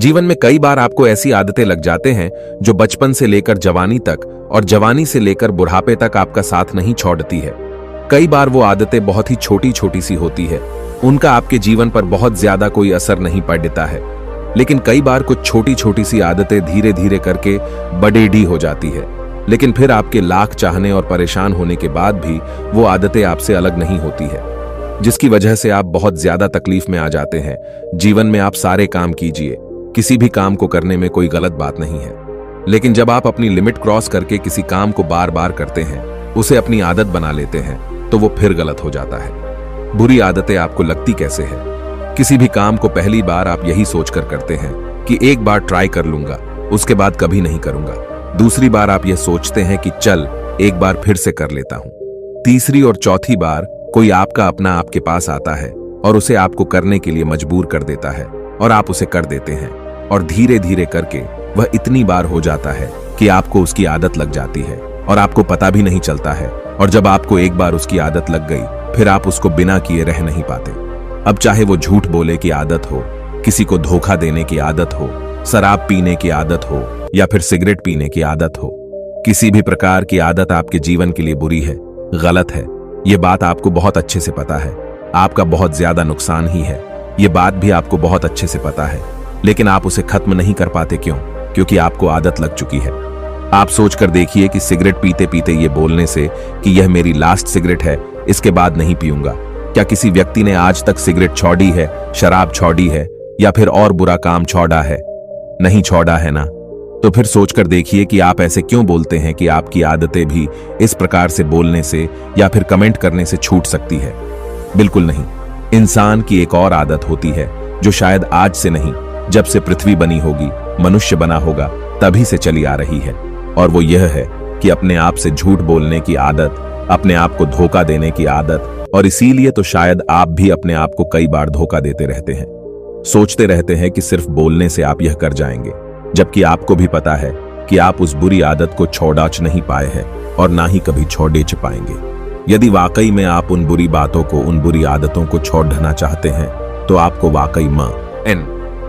जीवन में कई बार आपको ऐसी आदतें लग जाते हैं जो बचपन से लेकर जवानी तक और जवानी से लेकर बुढ़ापे तक आपका साथ नहीं छोड़ती है। कई बार वो आदतें बहुत ही छोटी छोटी सी होती है, उनका आपके जीवन पर बहुत ज्यादा कोई असर नहीं पड़ता है। लेकिन कई बार कुछ छोटी छोटी सी आदतें धीरे धीरे करके बड़ेडी हो जाती है, लेकिन फिर आपके लाख चाहने और परेशान होने के बाद भी वो आदतें आपसे अलग नहीं होती है, जिसकी वजह से आप बहुत ज्यादा तकलीफ में आ जाते हैं। जीवन में आप सारे काम कीजिए, किसी भी काम को करने में कोई गलत बात नहीं है, लेकिन जब आप अपनी लिमिट क्रॉस करके किसी काम को बार बार करते हैं, उसे अपनी आदत बना लेते हैं, तो वो फिर गलत हो जाता है। बुरी आदतें आपको लगती कैसे है? किसी भी काम को पहली बार आप यही सोचकर करते हैं कि एक बार ट्राई कर लूंगा, उसके बाद कभी नहीं करूंगा। दूसरी बार आप यह सोचते हैं कि चल एक बार फिर से कर लेता हूं। तीसरी और चौथी बार कोई आपका अपना आपके पास आता है और उसे आपको करने के लिए मजबूर कर देता है और आप उसे कर देते हैं, और धीरे धीरे करके वह इतनी बार हो जाता है कि आपको उसकी आदत लग जाती है और आपको पता भी नहीं चलता है। और जब आपको एक बार उसकी आदत लग गई, फिर आप उसको बिना किए रह नहीं पाते। अब चाहे वो झूठ बोले की आदत हो, किसी को धोखा देने की आदत हो, शराब पीने की आदत हो या फिर सिगरेट पीने की आदत हो, किसी भी प्रकार की आदत आपके जीवन के लिए बुरी है, गलत है। ये बात आपको बहुत अच्छे से पता है, आपका बहुत ज्यादा नुकसान ही है, ये बात भी आपको बहुत अच्छे से पता है, लेकिन आप उसे खत्म नहीं कर पाते। क्यों? क्योंकि आपको आदत लग चुकी है। आप सोचकर देखिए कि सिगरेट पीते पीते ये बोलने से कि यह मेरी लास्ट सिगरेट है, इसके बाद नहीं पीऊंगा, क्या किसी व्यक्ति ने आज तक सिगरेट छोड़ी है, शराब छोड़ी है या फिर और बुरा काम छोड़ा है? नहीं छोड़ा है ना? तो फिर सोचकर देखिए कि आप ऐसे क्यों बोलते हैं कि आपकी आदतें भी इस प्रकार से बोलने से या फिर कमेंट करने से छूट सकती है। बिल्कुल नहीं। इंसान की एक और आदत होती है जो शायद आज से नहीं, जब से पृथ्वी बनी होगी, मनुष्य बना होगा, तभी से चली आ रही है, और वो यह है कि अपने आप से झूठ बोलने की आदत, अपने आप को धोखा देने की आदत। और इसीलिए तो शायद आप भी अपने आप को कई बार धोखा देते रहते हैं। सोचते रहते हैं कि सिर्फ बोलने से आप यह कर जाएंगे, जबकि आपको भी पता है कि आप उस बुरी आदत को छोड़ाच नहीं पाए हैं और ना ही कभी छोड़े पाएंगे। यदि वाकई में आप उन बुरी बातों को, उन बुरी आदतों को छोड़ना चाहते हैं, तो आपको वाकई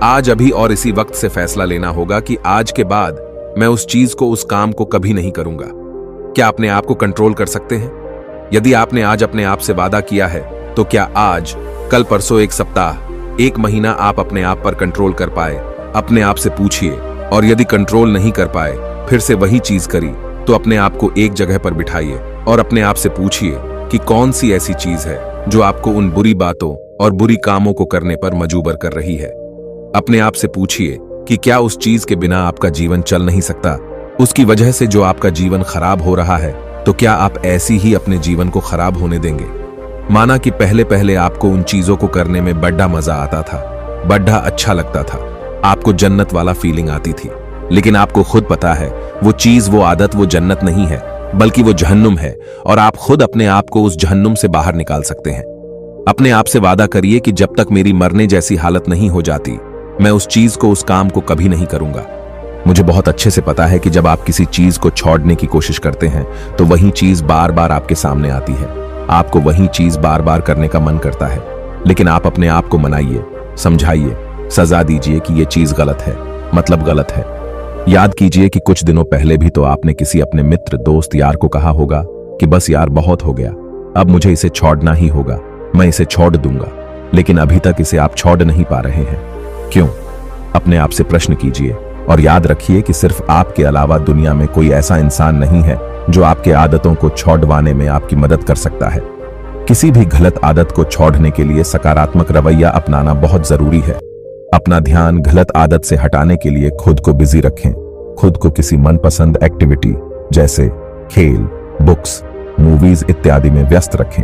आज अभी और इसी वक्त से फैसला लेना होगा कि आज के बाद मैं उस चीज को, उस काम को कभी नहीं करूंगा। क्या अपने आप को कंट्रोल कर सकते हैं? यदि आपने आज अपने आप से वादा किया है, तो क्या आज, कल, परसों, एक सप्ताह, एक महीना आप अपने आप पर कंट्रोल कर पाए? अपने आप से पूछिए, और यदि कंट्रोल नहीं कर पाए, फिर से वही चीज करी, तो अपने आप को एक जगह पर बिठाइए और अपने आप से पूछिए कि कौन सी ऐसी चीज है जो आपको उन बुरी बातों और बुरी कामों को करने पर मजबूर कर रही है। अपने आप से पूछिए कि क्या उस चीज के बिना आपका जीवन चल नहीं सकता? उसकी वजह से जो आपका जीवन खराब हो रहा है, तो क्या आप ऐसी ही अपने जीवन को खराब होने देंगे? माना कि पहले पहले आपको उन चीजों को करने में बड़ा मजा आता था, बड़ा अच्छा लगता था, आपको जन्नत वाला फीलिंग आती थी, लेकिन आपको खुद पता है वो चीज, वो आदत, वो जन्नत नहीं है, बल्कि वो जहन्नुम है, और आप खुद अपने आप को उस जहन्नुम से बाहर निकाल सकते हैं। अपने आप से वादा करिए कि जब तक मेरी मरने जैसी हालत नहीं हो जाती, मैं उस चीज को, उस काम को कभी नहीं करूंगा। मुझे बहुत अच्छे से पता है कि जब आप किसी चीज को छोड़ने की कोशिश करते हैं, तो वही चीज बार बार आपके सामने आती है, आपको वही चीज बार बार करने का मन करता है, लेकिन आप अपने आप को मनाइए, समझाइए, सजा दीजिए कि यह चीज गलत है, मतलब गलत है। याद कीजिए कि कुछ दिनों पहले भी तो आपने किसी अपने मित्र, दोस्त, यार को कहा होगा कि बस यार बहुत हो गया, अब मुझे इसे छोड़ना ही होगा, मैं इसे छोड़ दूंगा, लेकिन अभी तक इसे आप छोड़ नहीं पा रहे हैं। क्यों? अपने आप से प्रश्न कीजिए और याद रखिए कि सिर्फ आपके अलावा दुनिया में कोई ऐसा इंसान नहीं है जो आपके आदतों को छोड़वाने में आपकी मदद कर सकता है। किसी भी गलत आदत को छोड़ने के लिए सकारात्मक रवैया अपनाना बहुत जरूरी है। अपना ध्यान गलत आदत से हटाने के लिए खुद को बिजी रखें। खुद को किसी मनपसंद एक्टिविटी जैसे खेल, बुक्स, मूवीज इत्यादि में व्यस्त रखें।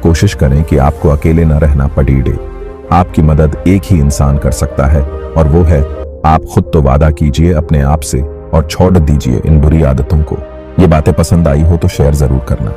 कोशिश करें कि आपको अकेले न रहना पड़े। आपकी मदद एक ही इंसान कर सकता है, और वो है आप खुद। तो वादा कीजिए अपने आप से और छोड़ दीजिए इन बुरी आदतों को। ये बातें पसंद आई हो तो शेयर जरूर करना।